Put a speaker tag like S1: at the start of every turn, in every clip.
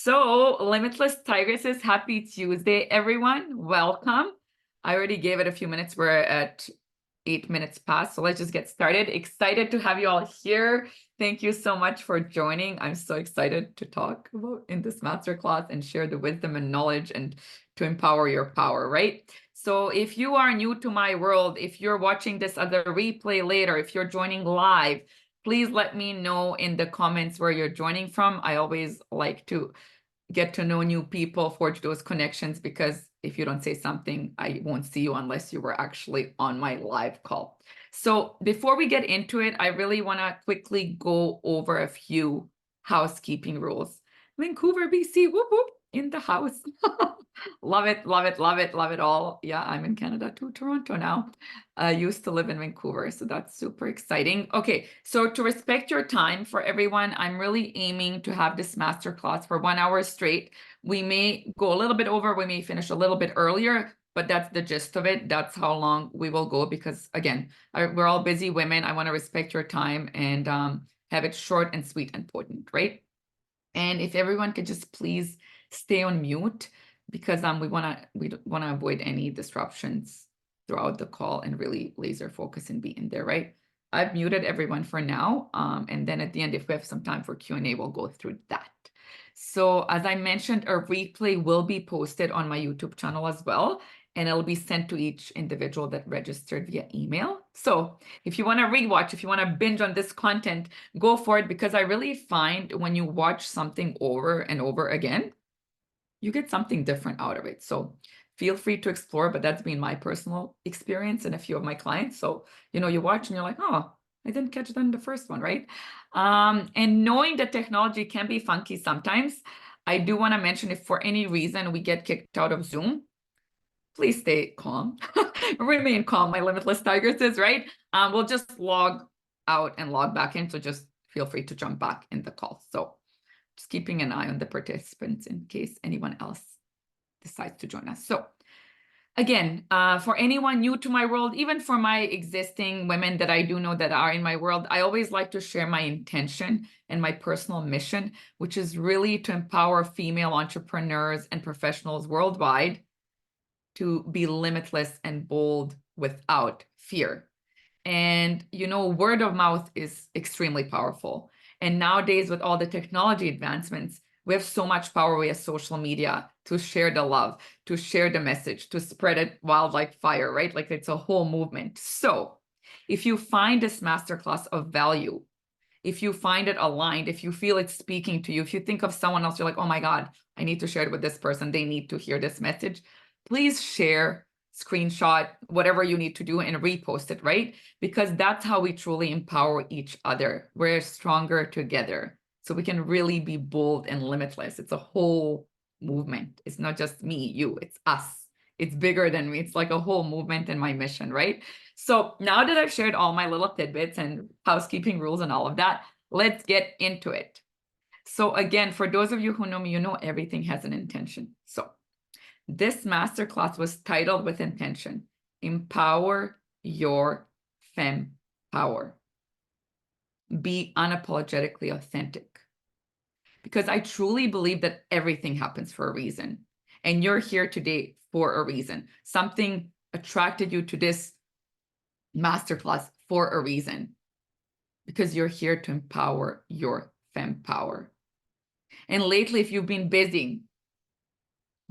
S1: So, Limitless Tigresses, happy Tuesday, everyone. Welcome. I already gave it a few minutes. We're at 8 minutes past, so let's just get started. Excited to have you all here. Thank you so much for joining. I'm so excited to talk about in this masterclass and share the wisdom and knowledge and to empower your power, right? So if you are new to my world, if you're watching this as a replay later, if you're joining live, please let me know in the comments where you're joining from. I always like to get to know new people, forge those connections, because if you don't say something, I won't see you unless you were actually on my live call. So before we get into it, I really want to quickly go over a few housekeeping rules. Vancouver, BC, whoop, whoop, in the house. Love it, love it, love it, love it all. Yeah, I'm in Canada too, Toronto now. I used to live in Vancouver, so that's super exciting. Okay, so to respect your time for everyone, I'm really aiming to have this masterclass for 1 hour straight. We may go a little bit over, we may finish a little bit earlier, but that's the gist of it. That's how long we will go because, again, we're all busy women. I want to respect your time and have it short and sweet and potent, right? And if everyone could just please stay on mute, because we want to avoid any disruptions throughout the call and really laser focus and be in there, right? I've muted everyone for now, and then at the end, if we have some time for Q&A, we'll go through that. So as I mentioned, a replay will be posted on my YouTube channel as well, and it'll be sent to each individual that registered via email. So if you want to rewatch, if you want to binge on this content, go for it, because I really find when you watch something over and over again, you get something different out of it. So feel free to explore, but that's been my personal experience and a few of my clients. So, you watch and you're like, oh, I didn't catch that in the first one, right? And knowing that technology can be funky sometimes, I do want to mention if for any reason we get kicked out of Zoom, please stay calm. Remain calm, my Limitless Tigresses, right? We'll just log out and log back in. So just feel free to jump back in the call. So just keeping an eye on the participants in case anyone else decides to join us. So again, for anyone new to my world, even for my existing women that I do know that are in my world, I always like to share my intention and my personal mission, which is really to empower female entrepreneurs and professionals worldwide to be limitless and bold without fear. And, word of mouth is extremely powerful. And nowadays, with all the technology advancements, we have so much power via social media to share the love, to share the message, to spread it wild like fire, right? Like it's a whole movement. So if you find this masterclass of value, if you find it aligned, if you feel it's speaking to you, if you think of someone else, you're like, oh my God, I need to share it with this person. They need to hear this message. Please share, screenshot, whatever you need to do and repost it, right? Because that's how we truly empower each other. We're stronger together. So we can really be bold and limitless. It's a whole movement. It's not just me, you, it's us. It's bigger than me. It's like a whole movement and my mission, right? So now that I've shared all my little tidbits and housekeeping rules and all of that, let's get into it. So again, for those of you who know me, you know everything has an intention. So this masterclass was titled with intention: Empower Your FEMME Power. Be unapologetically authentic. Because I truly believe that everything happens for a reason. And you're here today for a reason. Something attracted you to this masterclass for a reason. Because you're here to empower your FEMME power. And lately, if you've been busy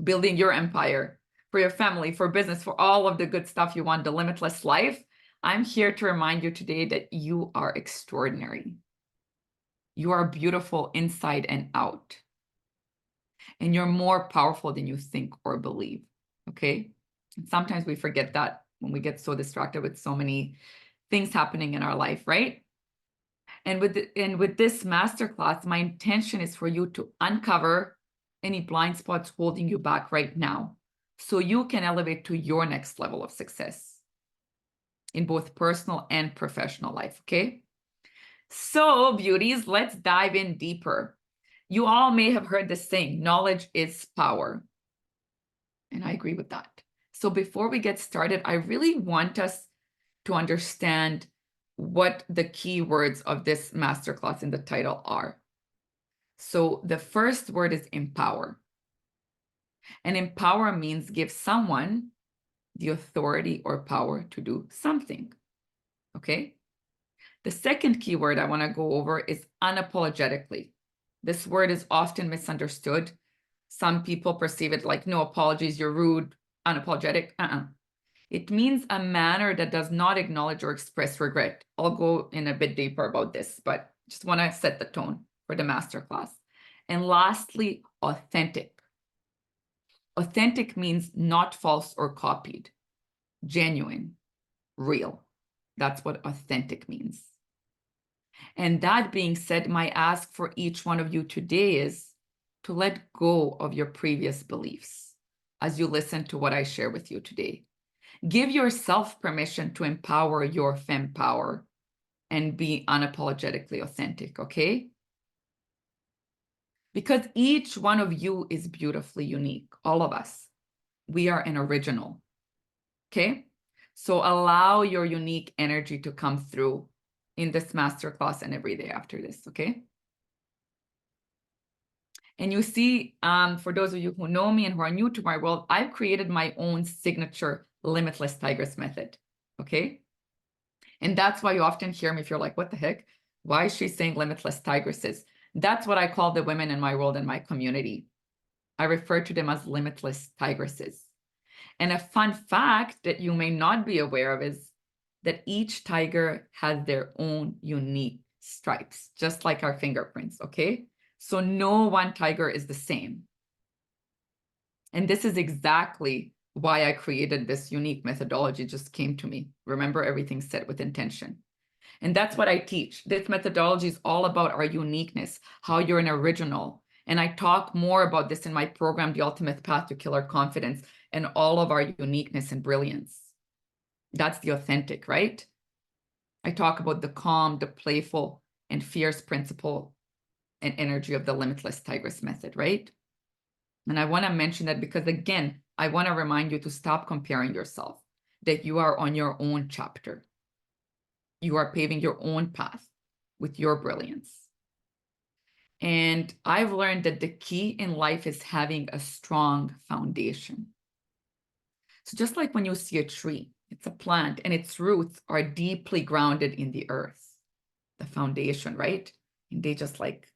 S1: building your empire for your family, for business, for all of the good stuff you want, the limitless life, I'm here to remind you today that you are extraordinary. You are beautiful inside and out. And you're more powerful than you think or believe, okay? And sometimes we forget that when we get so distracted with so many things happening in our life, right? And with this masterclass, my intention is for you to uncover any blind spots holding you back right now, so you can elevate to your next level of success in both personal and professional life, okay? So, beauties, let's dive in deeper. You all may have heard this saying, knowledge is power. And I agree with that. So before we get started, I really want us to understand what the key words of this masterclass in the title are. So the first word is empower. And empower means give someone the authority or power to do something. Okay? The second keyword I want to go over is unapologetically. This word is often misunderstood. Some people perceive it like, no apologies, you're rude, unapologetic. It means a manner that does not acknowledge or express regret. I'll go in a bit deeper about this, but just want to set the tone for the masterclass. And lastly, authentic. Authentic means not false or copied, genuine, real. That's what authentic means. And that being said, my ask for each one of you today is to let go of your previous beliefs as you listen to what I share with you today. Give yourself permission to empower your femme power and be unapologetically authentic, okay? Because each one of you is beautifully unique, all of us. We are an original, okay? So allow your unique energy to come through in this masterclass and every day after this, okay? And you see, for those of you who know me and who are new to my world, I've created my own signature Limitless Tigress method, okay? And that's why you often hear me if you're like, what the heck? Why is she saying limitless tigresses? That's what I call the women in my world and my community. I refer to them as limitless tigresses. And a fun fact that you may not be aware of is that each tiger has their own unique stripes, just like our fingerprints, okay? So no one tiger is the same. And this is exactly why I created this unique methodology. It just came to me. Remember, everything's set with intention. And that's what I teach. This methodology is all about our uniqueness, how you're an original. And I talk more about this in my program, The Ultimate Path to Killer Confidence, and all of our uniqueness and brilliance. That's the authentic, right? I talk about the calm, the playful, and fierce principle and energy of the Limitless Tigress method, right? And I want to mention that because, again, I want to remind you to stop comparing yourself, that you are on your own chapter. You are paving your own path with your brilliance. And I've learned that the key in life is having a strong foundation. So just like when you see a tree, it's a plant and its roots are deeply grounded in the earth, the foundation, right? And they just like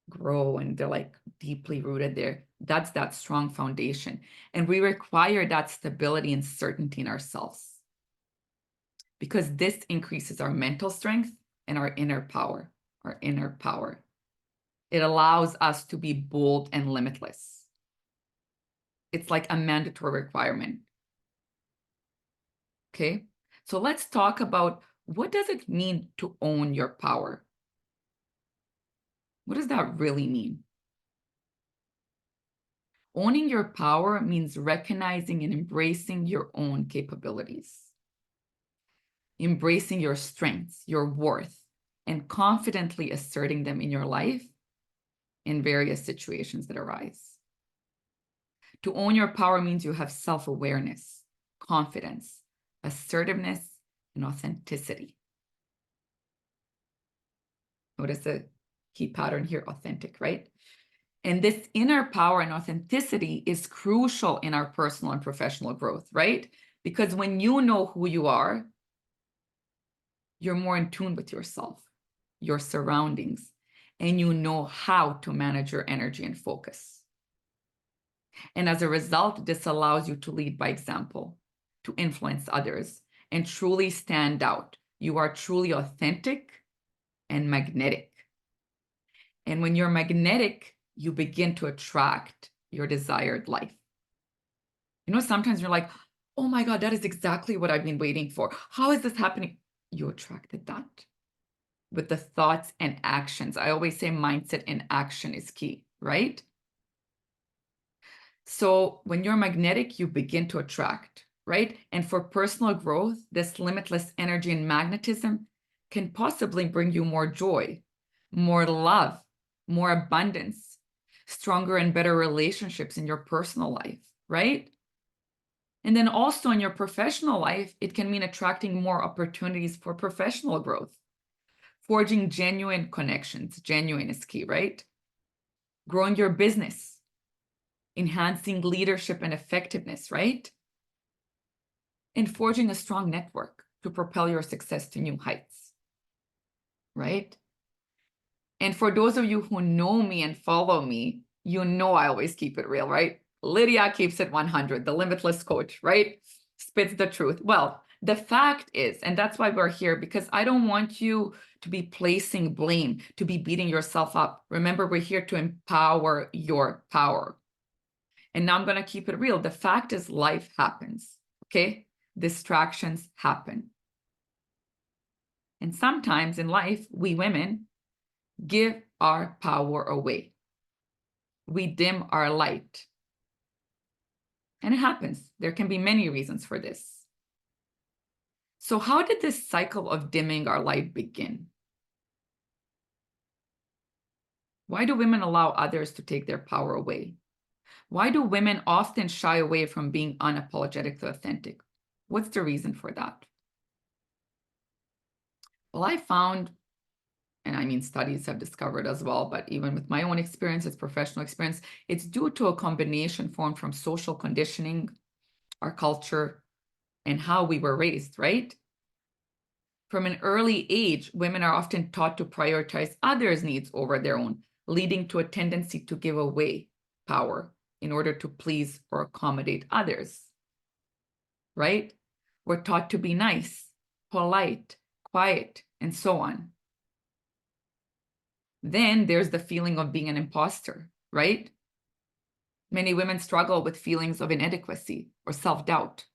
S1: grow and they're like deeply rooted there. That's that strong foundation. And we require that stability and certainty in ourselves because this increases our mental strength and our inner power, It allows us to be bold and limitless. It's like a mandatory requirement. Okay, so let's talk about what does it mean to own your power? What does that really mean? Owning your power means recognizing and embracing your own capabilities, embracing your strengths, your worth, and confidently asserting them in your life in various situations that arise. To own your power means you have self-awareness, confidence, assertiveness, and authenticity. Notice the key pattern here, authentic, right? And this inner power and authenticity is crucial in our personal and professional growth, right? Because when you know who you are, you're more in tune with yourself, your surroundings, and you know how to manage your energy and focus. And as a result, this allows you to lead by example, to influence others, and truly stand out. You are truly authentic and magnetic. And when you're magnetic, you begin to attract your desired life. You know, sometimes you're like, oh my God, that is exactly what I've been waiting for. How is this happening? You attracted that with the thoughts and actions. I always say mindset and action is key, right? So when you're magnetic, you begin to attract, right? And for personal growth, this limitless energy and magnetism can possibly bring you more joy, more love, more abundance, stronger and better relationships in your personal life, right? And then also in your professional life, it can mean attracting more opportunities for professional growth, forging genuine connections. Genuine is key, right? growing your business, enhancing leadership and effectiveness, right? And forging a strong network to propel your success to new heights, right? And for those of you who know me and follow me, you know I always keep it real, right? Lydia keeps it 100, the limitless coach, right? Spits the truth. Well, the fact is, and that's why we're here, because I don't want you to be placing blame, to be beating yourself up. Remember, we're here to empower your power. And now I'm going to keep it real. The fact is, life happens, okay? Distractions happen. And sometimes in life, we women give our power away. We dim our light. And it happens. There can be many reasons for this. So how did this cycle of dimming our light begin? Why do women allow others to take their power away? Why do women often shy away from being unapologetically authentic? What's the reason for that? Well, I found, and I mean, studies have discovered as well, but even with my own experience, as professional experience, it's due to a combination formed from social conditioning, our culture, and how we were raised, right? From an early age, women are often taught to prioritize others' needs over their own, leading to a tendency to give away power in order to please or accommodate others, right? We're taught to be nice, polite, quiet, and so on. Then there's the feeling of being an imposter, right? Many women struggle with feelings of inadequacy or self-doubt,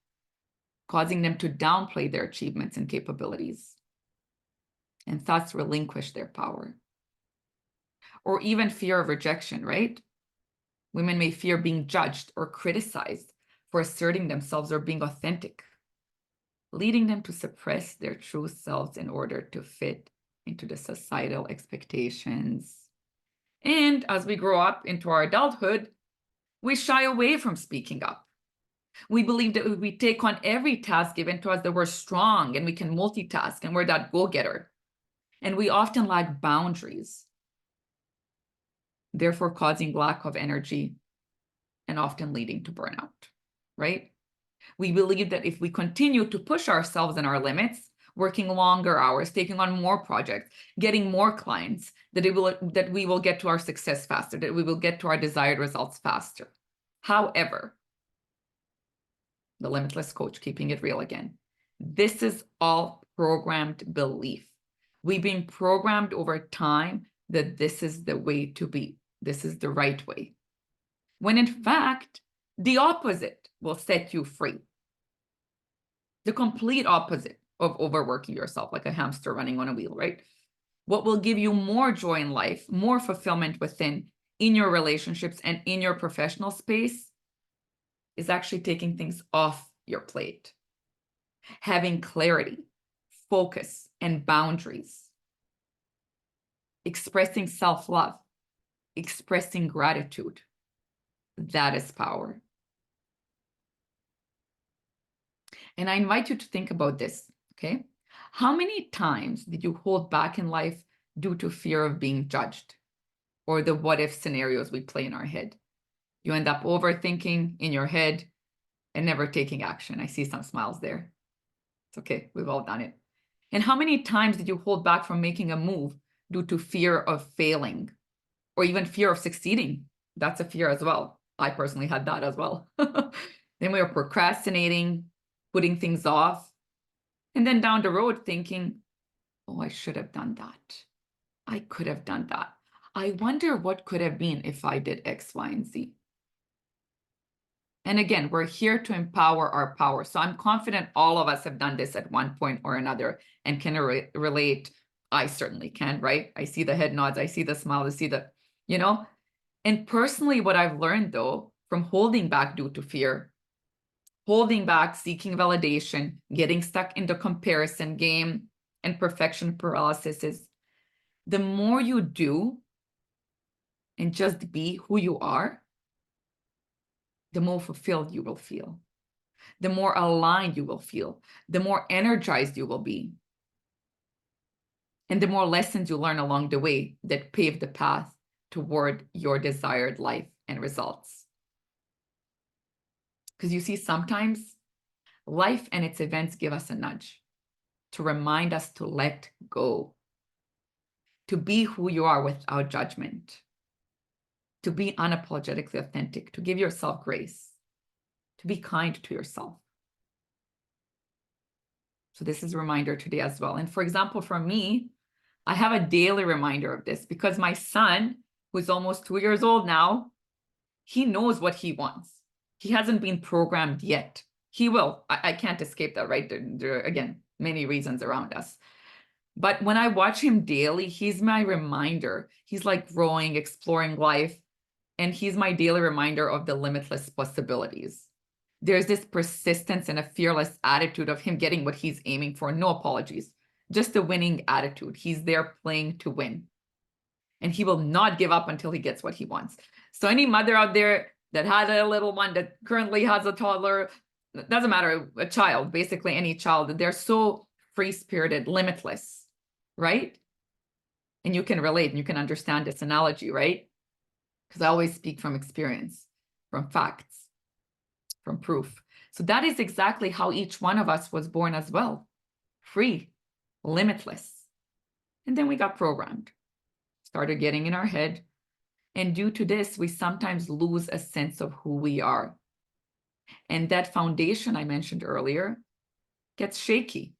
S1: causing them to downplay their achievements and capabilities, and thus relinquish their power. Or even fear of rejection, right? Women may fear being judged or criticized for asserting themselves or being authentic, leading them to suppress their true selves in order to fit into the societal expectations. And as we grow up into our adulthood, we shy away from speaking up. We believe that if we take on every task given to us, that we're strong and we can multitask and we're that go-getter. And we often lack boundaries, therefore causing lack of energy and often leading to burnout, right? We believe that if we continue to push ourselves and our limits, working longer hours, taking on more projects, getting more clients, that we will get to our success faster, that we will get to our desired results faster. However, the limitless coach, keeping it real again, this is all programmed belief. We've been programmed over time that this is the way to be. This is the right way. When in fact, the opposite will set you free. The complete opposite of overworking yourself like a hamster running on a wheel, right? What will give you more joy in life, more fulfillment within, in your relationships and in your professional space, is actually taking things off your plate, having clarity, focus, and boundaries, expressing self-love, expressing gratitude. That is power. And I invite you to think about this, okay? How many times did you hold back in life due to fear of being judged or the what if scenarios we play in our head? You end up overthinking in your head and never taking action. I see some smiles there. It's okay, we've all done it. And how many times did you hold back from making a move due to fear of failing or even fear of succeeding? That's a fear as well. I personally had that as well. Then we were procrastinating, putting things off, and then down the road thinking, oh, I should have done that. I could have done that. I wonder what could have been if I did X, Y, and Z. And again, we're here to empower our power. So I'm confident all of us have done this at one point or another and can relate. I certainly can, right? I see the head nods. I see the smile. I see the, you know. And personally, what I've learned, though, from holding back due to fear, holding back, seeking validation, getting stuck in the comparison game and perfection paralysis is the more you do and just be who you are, the more fulfilled you will feel, the more aligned you will feel, the more energized you will be, and the more lessons you learn along the way that pave the path toward your desired life and results. Because you see, sometimes life and its events give us a nudge to remind us to let go, to be who you are without judgment, to be unapologetically authentic, to give yourself grace, to be kind to yourself. So this is a reminder today as well. And for example, for me, I have a daily reminder of this because my son, who's almost 2 years old now, he knows what he wants. He hasn't been programmed yet. He will. I can't escape that, right? There are, again, many reasons around us. But when I watch him daily, he's my reminder. He's like growing, exploring life. And he's my daily reminder of the limitless possibilities. There's this persistence and a fearless attitude of him getting what he's aiming for. No apologies, just a winning attitude. He's there playing to win. And he will not give up until he gets what he wants. So any mother out there that had a little one that currently has a toddler, doesn't matter, a child, basically any child, they're so free-spirited, limitless, right? And you can relate and you can understand this analogy, right? Because I always speak from experience, from facts, from proof. So that is exactly how each one of us was born as well. Free, limitless. And then we got programmed, started getting in our head. And due to this, we sometimes lose a sense of who we are. And that foundation I mentioned earlier gets shaky.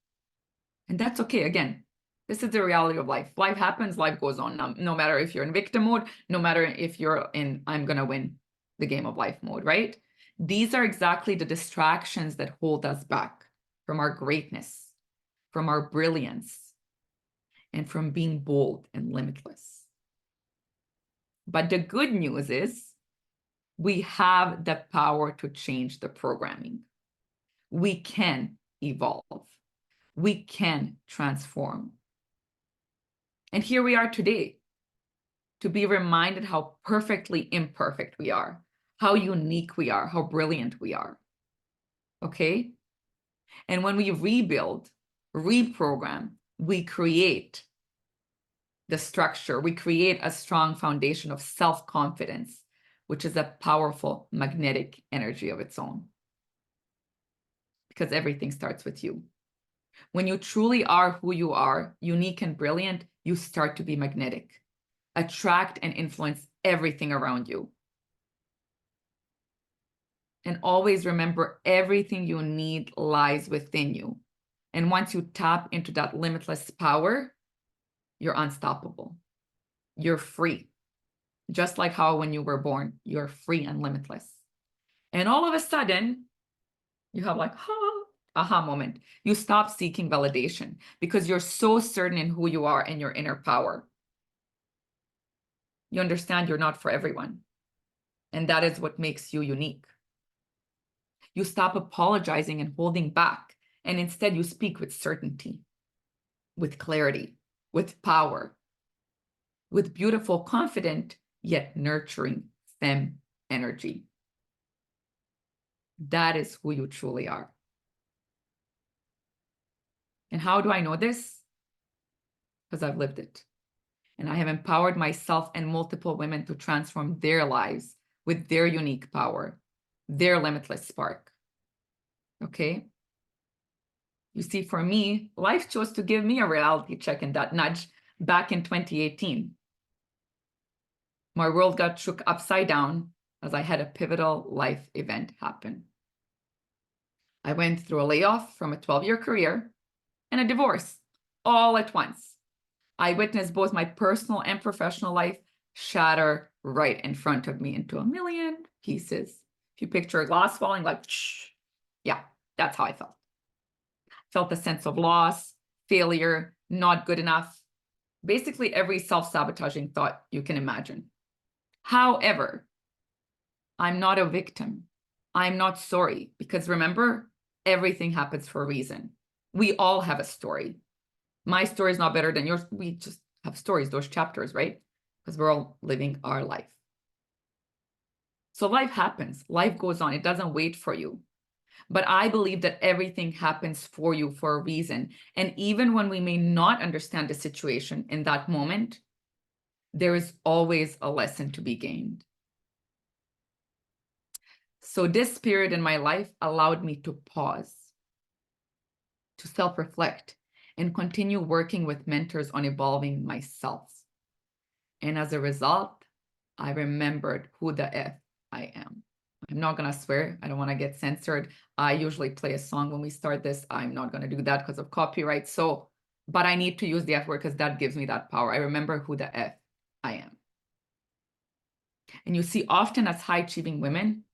S1: And that's okay. Again, this is the reality of life. Life happens, life goes on. No matter if you're in victim mode, no matter if you're in I'm going to win the game of life mode, right? These are exactly the distractions that hold us back from our greatness, from our brilliance, and from being bold and limitless. But the good news is we have the power to change the programming. We can evolve. We can transform. And here we are today to be reminded how perfectly imperfect we are, how unique we are, how brilliant we are. Okay? And when we rebuild, reprogram, we create the structure, we create a strong foundation of self-confidence, which is a powerful magnetic energy of its own. Because everything starts with you. When you truly are who you are, unique and brilliant, you start to be magnetic, attract and influence everything around you. And always remember, everything you need lies within you. And once you tap into that limitless power, you're unstoppable. You're free. Just like how when you were born, you're free and limitless. And all of a sudden, you have like, aha moment. You stop seeking validation because you're so certain in who you are and your inner power. You understand you're not for everyone. And that is what makes you unique. You stop apologizing and holding back. And instead you speak with certainty, with clarity, with power, with beautiful, confident, yet nurturing FEMME energy. That is who you truly are. And how do I know this? Because I've lived it. And I have empowered myself and multiple women to transform their lives with their unique power, their limitless spark. Okay? You see, for me, life chose to give me a reality check and that nudge back in 2018. My world got shook upside down as I had a pivotal life event happen. I went through a layoff from a 12-year career and a divorce all at once. I witnessed both my personal and professional life shatter right in front of me into a million pieces. If you picture a glass falling, like, yeah, that's how I felt. Felt a sense of loss, failure, not good enough, basically every self-sabotaging thought you can imagine. However, I'm not a victim. I'm not sorry, because remember, everything happens for a reason. We all have a story. My story is not better than yours. We just have stories, those chapters, right? Because we're all living our life. So life happens. Life goes on. It doesn't wait for you. But I believe that everything happens for you for a reason. And even when we may not understand the situation in that moment, there is always a lesson to be gained. So this period in my life allowed me to pause, to self-reflect, and continue working with mentors on evolving myself. And as a result, I remembered who the F I am. I'm not going to swear. I don't want to get censored. I usually play a song when we start this. I'm not going to do that because of copyright. So, but I need to use the F word because that gives me that power. I remember who the F I am. And you see, often as high achieving women,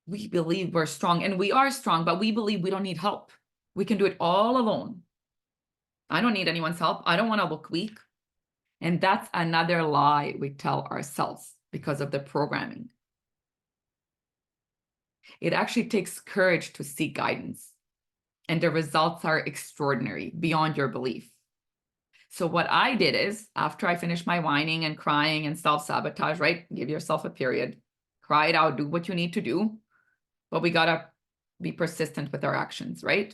S1: we believe we're strong, and we are strong, but we believe we don't need help. We can do it all alone. I don't need anyone's help. I don't want to look weak. And that's another lie we tell ourselves because of the programming. It actually takes courage to seek guidance, and the results are extraordinary, beyond your belief. So what I did is, after I finished my whining and crying and self-sabotage, right? Give yourself a period, cry it out, do what you need to do, but we gotta be persistent with our actions, right?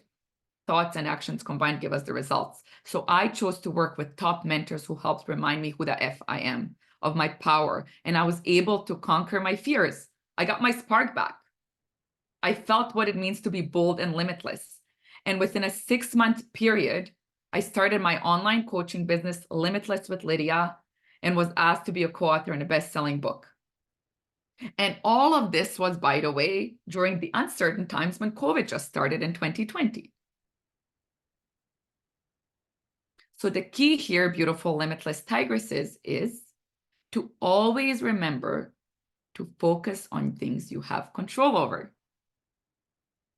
S1: Thoughts and actions combined give us the results. So I chose to work with top mentors who helped remind me who the F I am, of my power, and I was able to conquer my fears. I got my spark back. I felt what it means to be bold and limitless. And within a 6-month period, I started my online coaching business, Limitless with Lydia, and was asked to be a co-author in a best-selling book. And all of this was, by the way, during the uncertain times when COVID just started in 2020. So the key here, beautiful limitless tigresses, is to always remember to focus on things you have control over.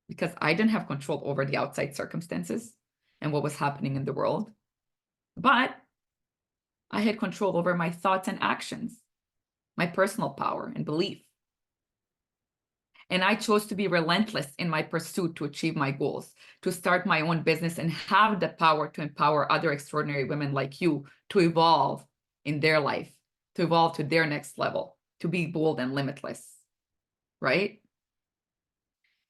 S1: Because I didn't have control over the outside circumstances and what was happening in the world, but I had control over my thoughts and actions, my personal power and belief. And I chose to be relentless in my pursuit to achieve my goals, to start my own business and have the power to empower other extraordinary women like you to evolve in their life, to evolve to their next level, to be bold and limitless, right?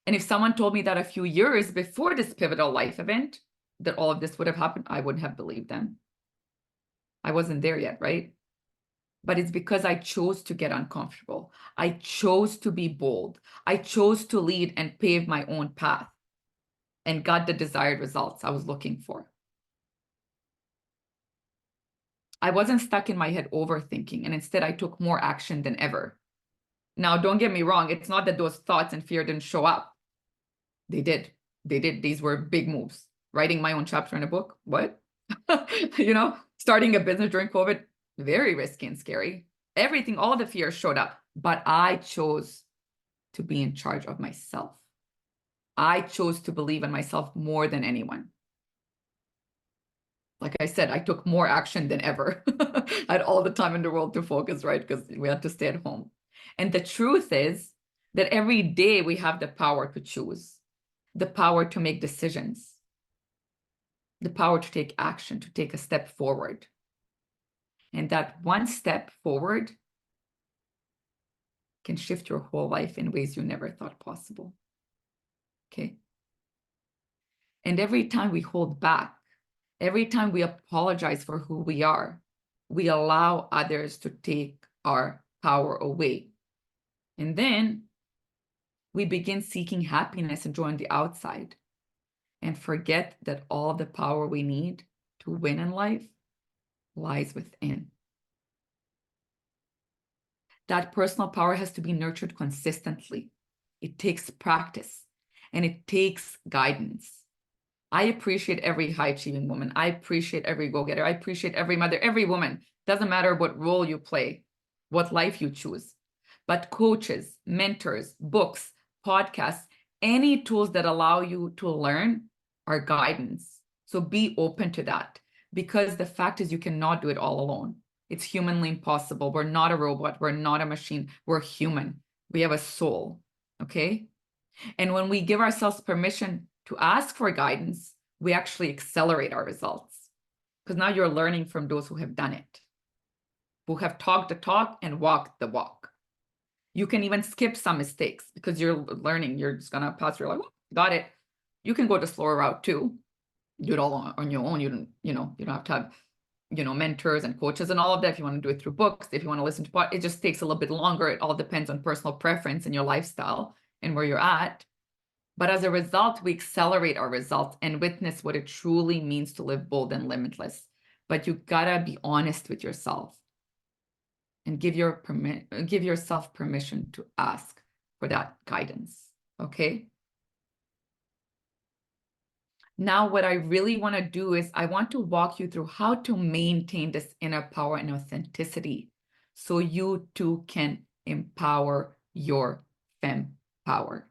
S1: And if someone told me that a few years before this pivotal life event, that all of this would have happened, I wouldn't have believed them. I wasn't there yet, right? But it's because I chose to get uncomfortable. I chose to be bold. I chose to lead and pave my own path and got the desired results I was looking for. I wasn't stuck in my head overthinking, and instead I took more action than ever. Now, don't get me wrong. It's not that those thoughts and fear didn't show up. They did. They did. These were big moves. Writing my own chapter in a book. What? Starting a business during COVID, very risky and scary. Everything, all the fears showed up, but I chose to be in charge of myself. I chose to believe in myself more than anyone. Like I said, I took more action than ever. I had all the time in the world to focus, right? Because we had to stay at home. And the truth is that every day we have the power to choose, the power to make decisions, the power to take action, to take a step forward. And that one step forward can shift your whole life in ways you never thought possible. Okay. And every time we hold back, every time we apologize for who we are, we allow others to take our power away. And then we begin seeking happiness and joy on the outside and forget that all the power we need to win in life lies within. That personal power has to be nurtured consistently. It takes practice and it takes guidance. I appreciate every high-achieving woman. I appreciate every go-getter. I appreciate every mother, every woman. Doesn't matter what role you play, what life you choose. But coaches, mentors, books, podcasts, any tools that allow you to learn are guidance. So be open to that, because the fact is you cannot do it all alone. It's humanly impossible. We're not a robot. We're not a machine. We're human. We have a soul, okay? And when we give ourselves permission to ask for guidance, we actually accelerate our results, because now you're learning from those who have done it, who have talked the talk and walked the walk. You can even skip some mistakes because you're learning. You're just gonna pass. You're like, oh, got it. You can go the slower route too. Do it all on your own. You don't have to have mentors and coaches and all of that. If you want to do it through books, if you want to listen to it just takes a little bit longer. It all depends on personal preference and your lifestyle and where you're at. But as a result, we accelerate our results and witness what it truly means to live bold and limitless. But you gotta be honest with yourself and give yourself permission to ask for that guidance, okay? Now, what I really want to do is I want to walk you through how to maintain this inner power and authenticity so you too can empower your femme power,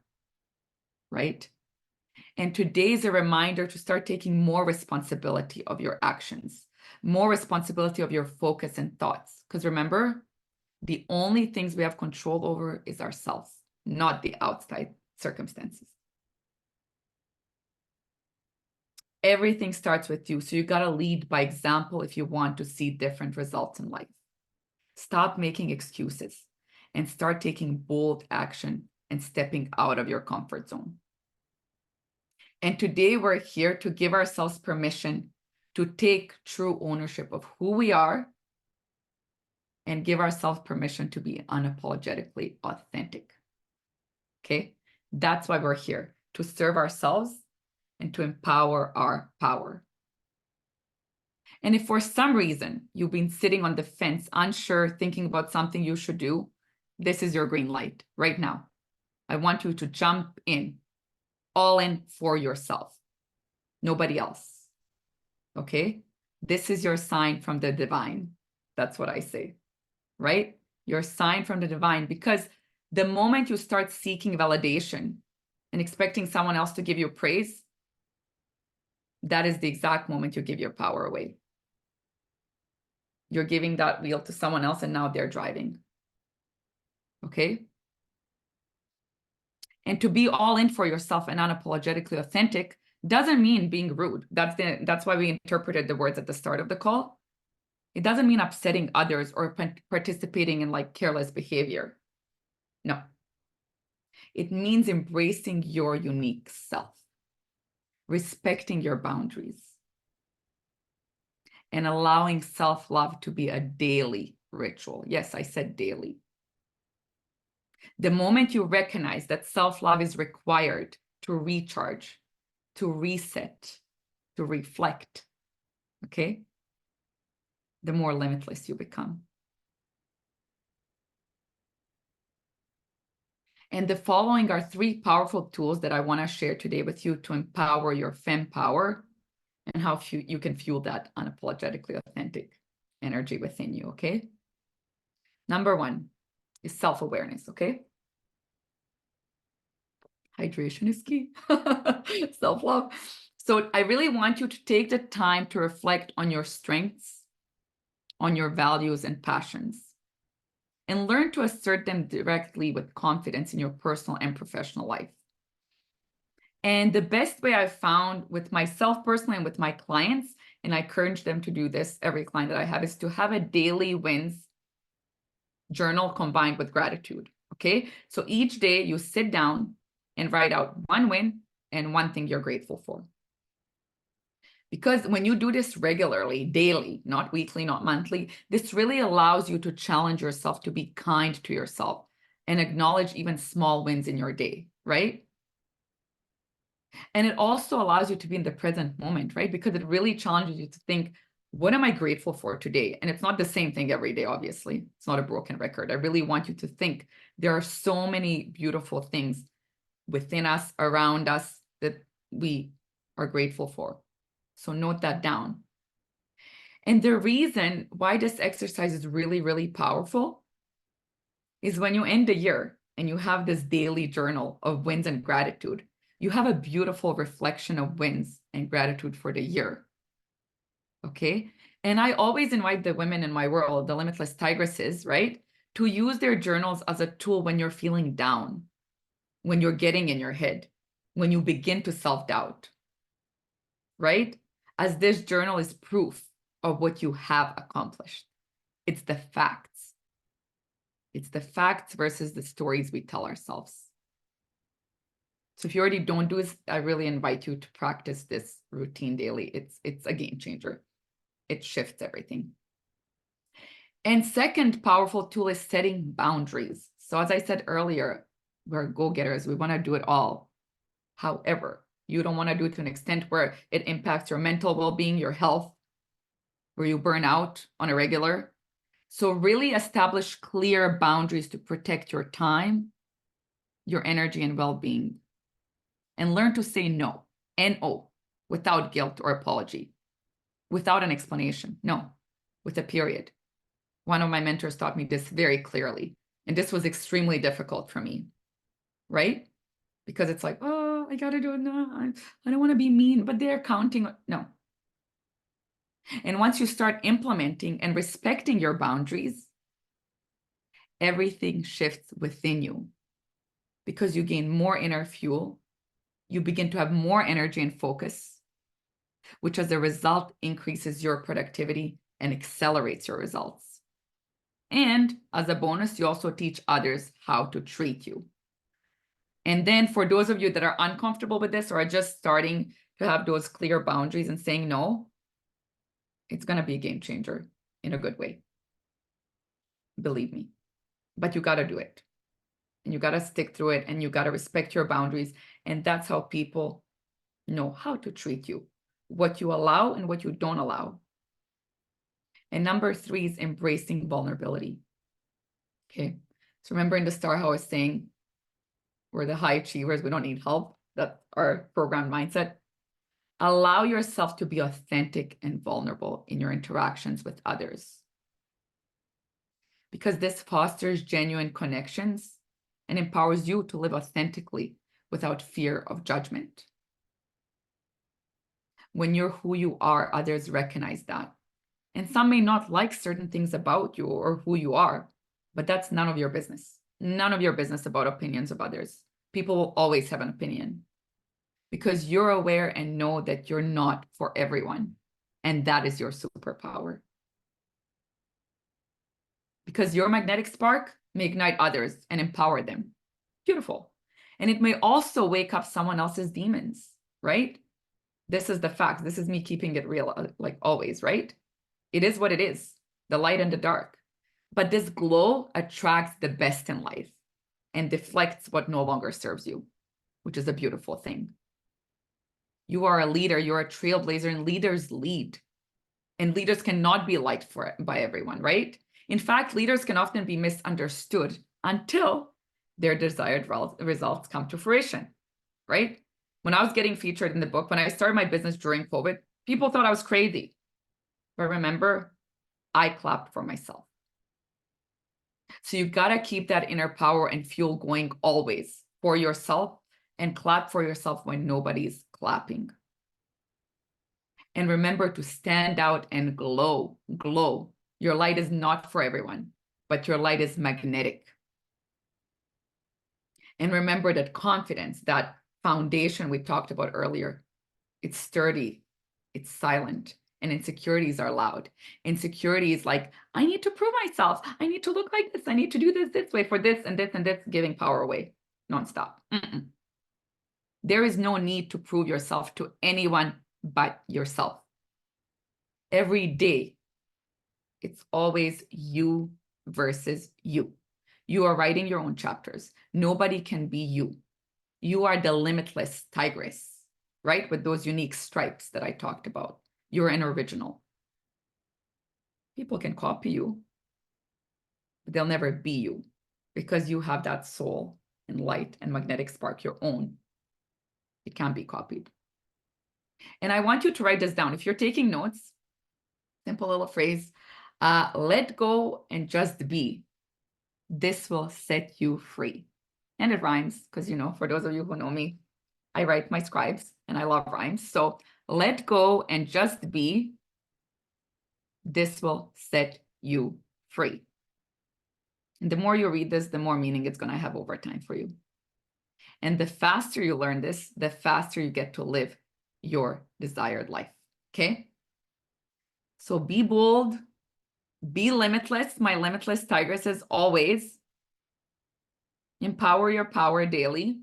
S1: right? And today is a reminder to start taking more responsibility of your actions, more responsibility of your focus and thoughts. Because remember, the only things we have control over is ourselves, not the outside circumstances. Everything starts with you. So you got to lead by example if you want to see different results in life. Stop making excuses and start taking bold action and stepping out of your comfort zone. And today we're here to give ourselves permission to take true ownership of who we are and give ourselves permission to be unapologetically authentic. Okay? That's why we're here, to serve ourselves and to empower our power. And if for some reason you've been sitting on the fence, unsure, thinking about something you should do, this is your green light right now. I want you to jump in, all in for yourself, nobody else. Okay? This is your sign from the divine. That's what I say, right? Your sign from the divine, because the moment you start seeking validation and expecting someone else to give you praise, that is the exact moment you give your power away. You're giving that wheel to someone else and now they're driving. Okay? And to be all in for yourself and unapologetically authentic doesn't mean being rude. That's why we interpreted the words at the start of the call. It doesn't mean upsetting others or participating in like careless behavior. No. It means embracing your unique self, respecting your boundaries, and allowing self-love to be a daily ritual. Yes, I said daily. The moment you recognize that self-love is required to recharge, to reset, to reflect, okay, the more limitless you become. And the following are 3 powerful tools that I want to share today with you to empower your femme power and how you can fuel that unapologetically authentic energy within you, okay? Number 1 is self-awareness, okay? Hydration is key. Self-love. So I really want you to take the time to reflect on your strengths, on your values and passions, and learn to assert them directly with confidence in your personal and professional life. And the best way I've found with myself personally and with my clients, and I encourage them to do this, every client that I have, is to have a daily wins journal combined with gratitude, okay? So each day you sit down and write out 1 win and 1 thing you're grateful for. Because when you do this regularly, daily, not weekly, not monthly, this really allows you to challenge yourself to be kind to yourself and acknowledge even small wins in your day, right? And it also allows you to be in the present moment, right? Because it really challenges you to think, what am I grateful for today? And it's not the same thing every day, obviously. It's not a broken record. I really want you to think there are so many beautiful things within us, around us, that we are grateful for. So note that down. And the reason why this exercise is really, really powerful is when you end the year and you have this daily journal of wins and gratitude, you have a beautiful reflection of wins and gratitude for the year. Okay? And I always invite the women in my world, the Limitless Tigresses, right, to use their journals as a tool when you're feeling down, when you're getting in your head, when you begin to self-doubt, right? As this journal is proof of what you have accomplished. It's the facts. It's the facts versus the stories we tell ourselves. So if you already don't do this, I really invite you to practice this routine daily. It's a game changer. it shifts everything. And second powerful tool is setting boundaries. So as I said earlier, we're go-getters. We want to do it all. However, you don't want to do it to an extent where it impacts your mental well-being, your health, where you burn out on a regular. So really establish clear boundaries to protect your time, your energy, and well-being. And learn to say no, N-O, without guilt or apology, without an explanation. No, with a period. One of my mentors taught me this very clearly. And this was extremely difficult for me, right? Because it's like, oh, I got to do it now. I don't want to be mean, but they're counting. No. And once you start implementing and respecting your boundaries, everything shifts within you because you gain more inner fuel. You begin to have more energy and focus, which as a result increases your productivity and accelerates your results. And as a bonus, you also teach others how to treat you. And then for those of you that are uncomfortable with this or are just starting to have those clear boundaries and saying no, it's going to be a game changer in a good way. Believe me. But you got to do it. And you got to stick through it and you got to respect your boundaries. And that's how people know how to treat you, what you allow and what you don't allow. And number 3 is embracing vulnerability. Okay. So remember in the start how I was saying, we're the high achievers. We don't need help. That's our programmed mindset. Allow yourself to be authentic and vulnerable in your interactions with others. Because this fosters genuine connections and empowers you to live authentically without fear of judgment. When you're who you are, others recognize that. And some may not like certain things about you or who you are, but that's none of your business. None of your business about opinions of others. People will always have an opinion because you're aware and know that you're not for everyone. And that is your superpower. Because your magnetic spark may ignite others and empower them. Beautiful. And it may also wake up someone else's demons, right? This is the fact. This is me keeping it real, like always, right? It is what it is, the light and the dark. But this glow attracts the best in life and deflects what no longer serves you, which is a beautiful thing. You are a leader, you're a trailblazer, and leaders lead. And leaders cannot be liked by everyone, right? In fact, leaders can often be misunderstood until their desired results come to fruition, right? When I was getting featured in the book, when I started my business during COVID, people thought I was crazy. But remember, I clapped for myself. So you got to keep that inner power and fuel going always for yourself and clap for yourself when nobody's clapping. And remember to stand out and glow, glow. Your light is not for everyone, but your light is magnetic. And remember that confidence, that foundation we talked about earlier, it's sturdy, it's silent, and insecurities are loud. Insecurity is like, I need to prove myself. I need to look like this. I need to do this way for this and this and this, giving power away nonstop. There is no need to prove yourself to anyone but yourself. Every day, it's always you versus you. You are writing your own chapters. Nobody can be you. You are the limitless tigress, right? With those unique stripes that I talked about. You're an original. People can copy you, but they'll never be you because you have that soul and light and magnetic spark, your own. It can't be copied. And I want you to write this down. If you're taking notes, simple little phrase, let go and just be. This will set you free. And it rhymes because, you know, for those of you who know me, I write my scribes and I love rhymes. So let go and just be. This will set you free. And the more you read this, the more meaning it's going to have over time for you. And the faster you learn this, the faster you get to live your desired life. Okay? So be bold, be limitless. My limitless tigress is always empower your power daily.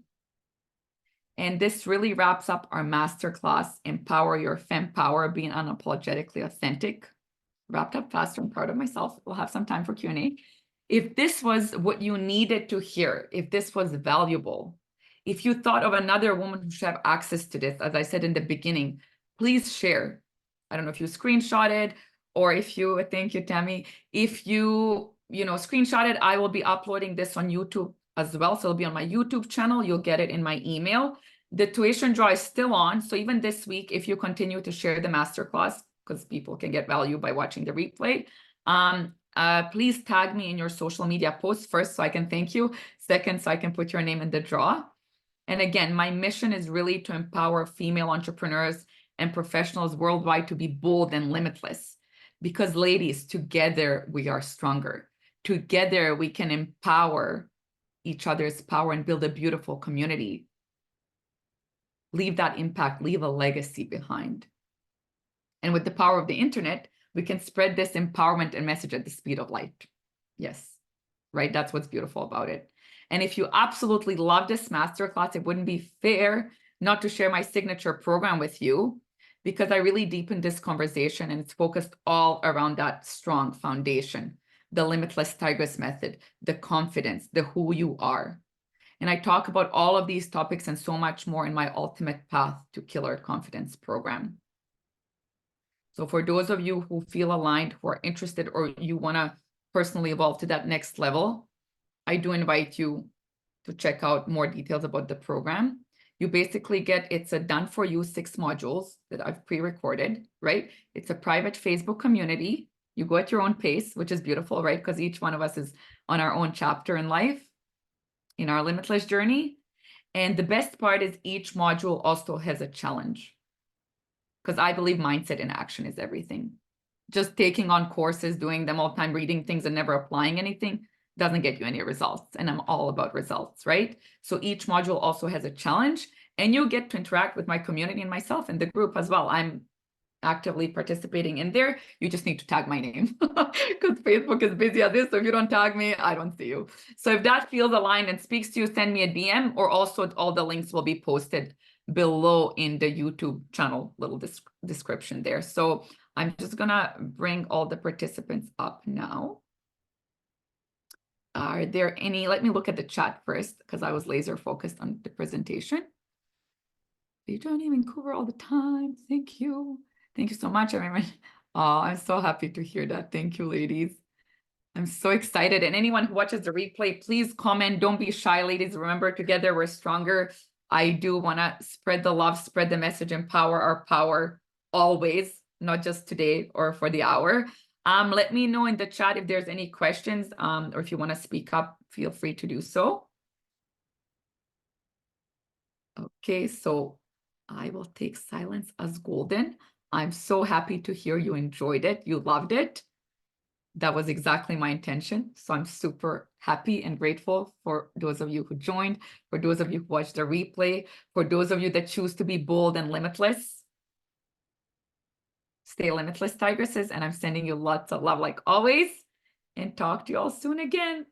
S1: And this really wraps up our masterclass, Empower Your Femme Power, Being Unapologetically Authentic. wrapped up faster. I'm proud of myself. We'll have some time for Q&A. If this was what you needed to hear, if this was valuable, if you thought of another woman who should have access to this, as I said in the beginning, please share. I don't know if you screenshot it or if you, thank you, Tammy. If you screenshot it, I will be uploading this on YouTube as well. So it'll be on my YouTube channel. You'll get it in my email. The tuition draw is still on. So even this week, if you continue to share the masterclass, because people can get value by watching the replay, please tag me in your social media posts first so I can thank you. Second, so I can put your name in the draw. And again, my mission is really to empower female entrepreneurs and professionals worldwide to be bold and limitless. Because ladies, together we are stronger. Together we can empower each other's power and build a beautiful community. Leave that impact, leave a legacy behind. And with the power of the internet, we can spread this empowerment and message at the speed of light. Yes, right? That's what's beautiful about it. And if you absolutely love this masterclass, it wouldn't be fair not to share my signature program with you, because I really deepened this conversation and it's focused all around that strong foundation, the Limitless Tigress method, the confidence, the who you are. And I talk about all of these topics and so much more in my Ultimate Path to Killer Confidence program. So for those of you who feel aligned, who are interested, or you want to personally evolve to that next level, I do invite you to check out more details about the program. You basically get, it's a done for you 6 modules that I've pre-recorded, right? It's a private Facebook community. You go at your own pace, which is beautiful, right? Because each one of us is on our own chapter in life, in our limitless journey. And the best part is each module also has a challenge, because I believe mindset in action is everything. Just taking on courses, doing them all the time, reading things and never applying anything doesn't get you any results. And I'm all about results, right? So each module also has a challenge, and you get to interact with my community and myself in the group as well. I'm actively participating in there. You just need to tag my name because Facebook is busy at this. So if you don't tag me, I don't see you. So if that feels aligned and speaks to you, send me a DM, or also all the links will be posted below in the YouTube channel, little description there. So I'm just gonna bring all the participants up now. Are there any, let me look at the chat first, because I was laser focused on the presentation. You don't even cover all the time. Thank you. Thank you so much, everyone. Oh, I'm so happy to hear that. Thank you, ladies. I'm so excited. And anyone who watches the replay, please comment. Don't be shy, ladies. Remember, together we're stronger. I do want to spread the love, spread the message, empower our power always, not just today or for the hour. Let me know in the chat if there's any questions, or if you want to speak up, feel free to do so. Okay, so I will take silence as golden. I'm so happy to hear you enjoyed it. You loved it. That was exactly my intention. So I'm super happy and grateful for those of you who joined, for those of you who watched the replay, for those of you that choose to be bold and limitless. Stay limitless, tigresses, and I'm sending you lots of love like always, and talk to you all soon again.